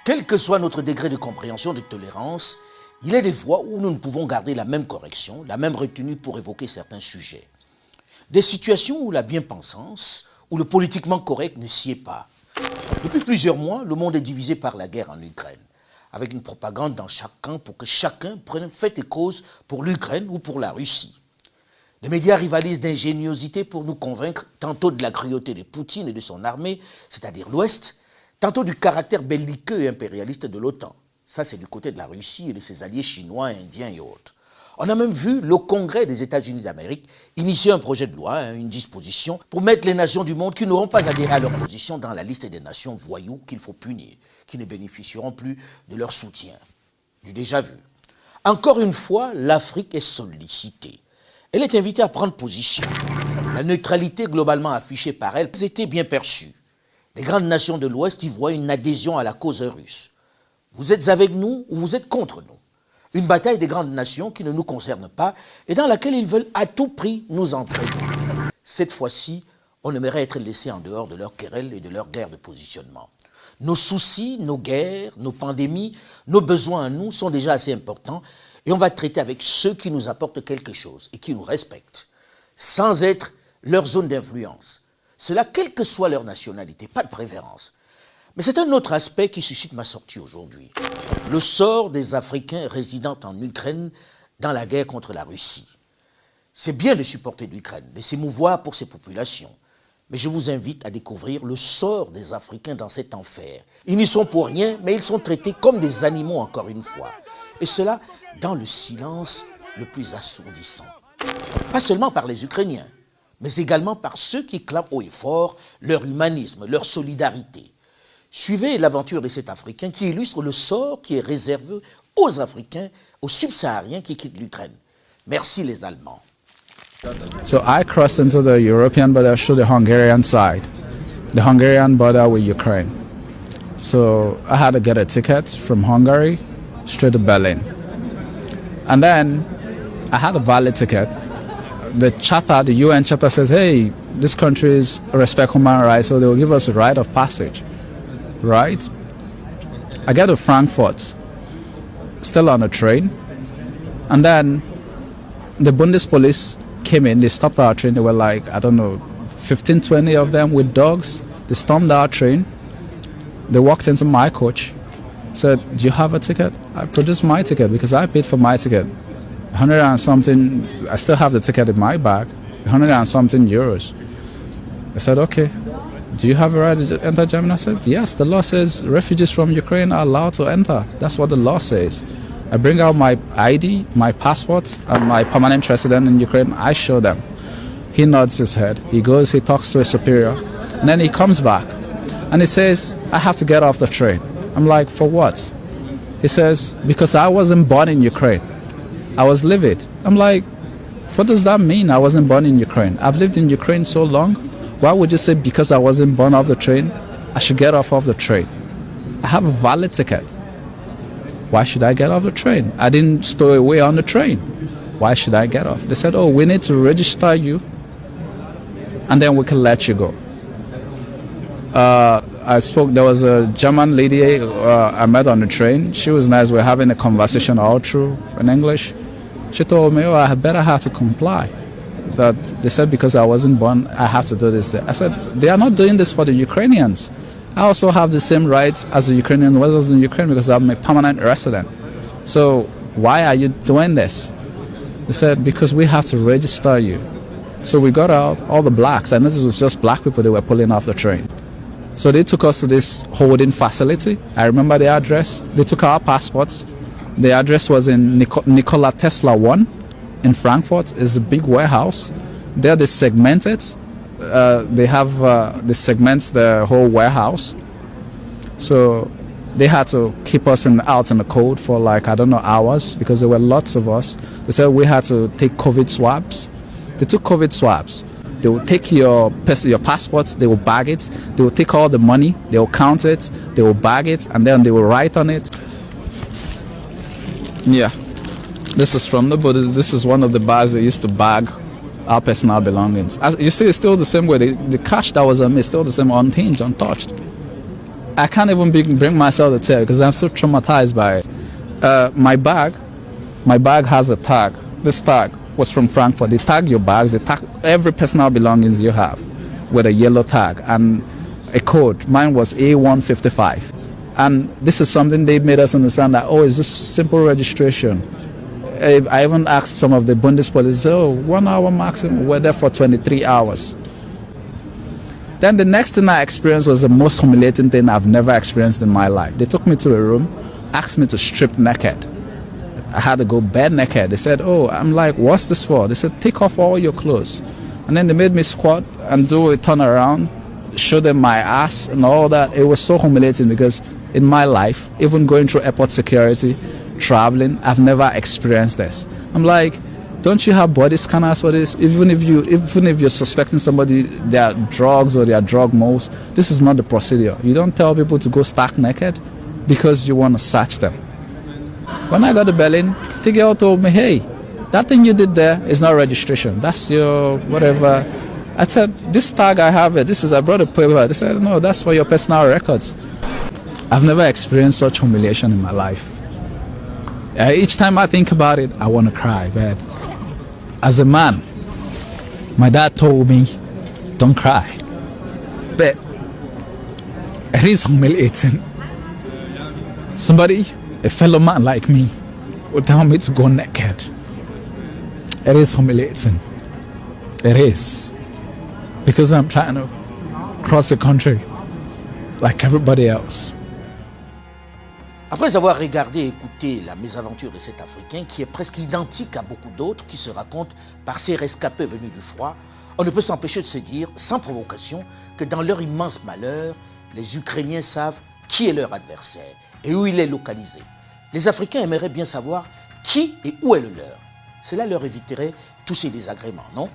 Quel que soit notre degré de compréhension, de tolérance, il est des fois où nous ne pouvons garder la même correction, la même retenue pour évoquer certains sujets. Des situations où la bien-pensance, où le politiquement correct ne s'y est pas. Depuis plusieurs mois, le monde est divisé par la guerre en Ukraine, avec une propagande dans chaque camp pour que chacun prenne fait et cause pour l'Ukraine ou pour la Russie. Les médias rivalisent d'ingéniosité pour nous convaincre tantôt de la cruauté de Poutine et de son armée, c'est-à-dire l'Ouest, tantôt du caractère belliqueux et impérialiste de l'OTAN. Ça, c'est du côté de la Russie et de ses alliés chinois, indiens et autres. On a même vu le Congrès des États-Unis d'Amérique initier un projet de loi, une disposition, pour mettre les nations du monde qui n'auront pas adhéré à leur position dans la liste des nations voyous qu'il faut punir, qui ne bénéficieront plus de leur soutien. J'ai déjà vu. Encore une fois, l'Afrique est sollicitée. Elle est invitée à prendre position. La neutralité globalement affichée par elle était bien perçue. Les grandes nations de l'Ouest y voient une adhésion à la cause russe. Vous êtes avec nous ou vous êtes contre nous. Une bataille des grandes nations qui ne nous concerne pas et dans laquelle ils veulent à tout prix nous entraîner. Cette fois-ci, on aimerait être laissé en dehors de leurs querelles et de leurs guerres de positionnement. Nos soucis, nos guerres, nos pandémies, nos besoins à nous sont déjà assez importants et on va traiter avec ceux qui nous apportent quelque chose et qui nous respectent, sans être leur zone d'influence. Cela, quelle que soit leur nationalité, pas de préférence. Mais c'est un autre aspect qui suscite ma sortie aujourd'hui. Le sort des Africains résidant en Ukraine dans la guerre contre la Russie. C'est bien de supporter l'Ukraine, de s'émouvoir pour ses populations. Mais je vous invite à découvrir le sort des Africains dans cet enfer. Ils n'y sont pour rien, mais ils sont traités comme des animaux encore une fois. Et cela dans le silence le plus assourdissant. Pas seulement par les Ukrainiens, mais également par ceux qui clament haut et fort leur humanisme, leur solidarité. Suivez l'aventure de cet Africain qui illustre le sort qui est réservé aux Africains, aux subsahariens qui quittent l'Ukraine. Merci les Allemands. So I crossed into the European border to the Hungarian side, the Hungarian border with Ukraine. So I had to get a ticket from Hungary straight to Berlin. And then I had a valid ticket. The charter, the UN charter says, hey, this country respect human rights, so they will give us a right of passage. Right? I get to Frankfurt, still on a train, and then the Bundespolice came in, they stopped our train, they were like, I don't know, 15, 20 of them with dogs. They stormed our train, they walked into my coach, said, do you have a ticket? I produced my ticket because I paid for my ticket. 100 and something, I still have the ticket in my bag, 100 and something euros. I said, okay. Do you have a right to enter Germany? I said, yes, the law says refugees from Ukraine are allowed to enter. That's what the law says. I bring out my ID, my passport, and my permanent resident in Ukraine. I show them. He nods his head. He goes, he talks to his superior. And then he comes back. And he says, I have to get off the train. I'm like, for what? He says, because I wasn't born in Ukraine. I was livid. I'm like, what does that mean? I wasn't born in Ukraine. I've lived in Ukraine so long. Why would you say because I wasn't born off the train, I should get off of the train? I have a valid ticket. Why should I get off the train? I didn't stow away on the train. Why should I get off? They said, oh, we need to register you and then we can let you go. There was a German lady I met on the train. She was nice. We were having a conversation all through in English. She told me, oh, I better have to comply. That they said because I wasn't born, I have to do this. I said, they are not doing this for the Ukrainians. I also have the same rights as the Ukrainians was in Ukraine because I'm a permanent resident. So why are you doing this? They said, because we have to register you. So we got out, all the blacks, and this was just black people they were pulling off the train. So they took us to this holding facility. I remember the address. They took our passports. The address was in Nikola Tesla 1. In Frankfurt is a big warehouse. There they segment it. They have they segment the whole warehouse. So they had to keep us out in the cold for like, I don't know, hours because there were lots of us. They said we had to take COVID swabs. They took COVID swabs. They will take your passports, they will bag it, they will take all the money, they will count it, they will bag it, and then they will write on it. Yeah. This is from the Buddha. This is one of the bags they used to bag our personal belongings. As you see, it's still the same way. The cash that was on me is still the same, unchanged, untouched. I can't even bring myself to tell because I'm so traumatized by it. My bag has a tag. This tag was from Frankfurt. They tag your bags, they tag every personal belongings you have with a yellow tag and a code. Mine was A155. And this is something they made us understand that, it's just simple registration. I even asked some of the Bundespolizei, 1 hour maximum. We're there for 23 hours. Then the next thing I experienced was the most humiliating thing I've never experienced in my life. They took me to a room, asked me to strip naked. I had to go bare naked. They said, I'm like, what's this for? They said, take off all your clothes. And then they made me squat and do a turn around, show them my ass and all that. It was so humiliating because in my life, even going through airport security, traveling, I've never experienced this. I'm like, don't you have body scanners for this? Even if you're suspecting somebody they are drugs or they are drug moles, this is not the procedure. You don't tell people to go stark naked because you want to search them. When I got to Berlin, the girl told me, hey, that thing you did there is not registration. That's your whatever. I said, this tag I have it. I brought a paper. They said, no, that's for your personal records. I've never experienced such humiliation in my life. Each time I think about it, I want to cry, but as a man, my dad told me, don't cry. But it is humiliating. Somebody, a fellow man like me, would tell me to go naked. It is humiliating. It is. Because I'm trying to cross the country like everybody else. Après avoir regardé et écouté la mésaventure de cet Africain, qui est presque identique à beaucoup d'autres qui se racontent par ces rescapés venus du froid, on ne peut s'empêcher de se dire, sans provocation, que dans leur immense malheur, les Ukrainiens savent qui est leur adversaire et où il est localisé. Les Africains aimeraient bien savoir qui et où est le leur. Cela leur éviterait tous ces désagréments, non ?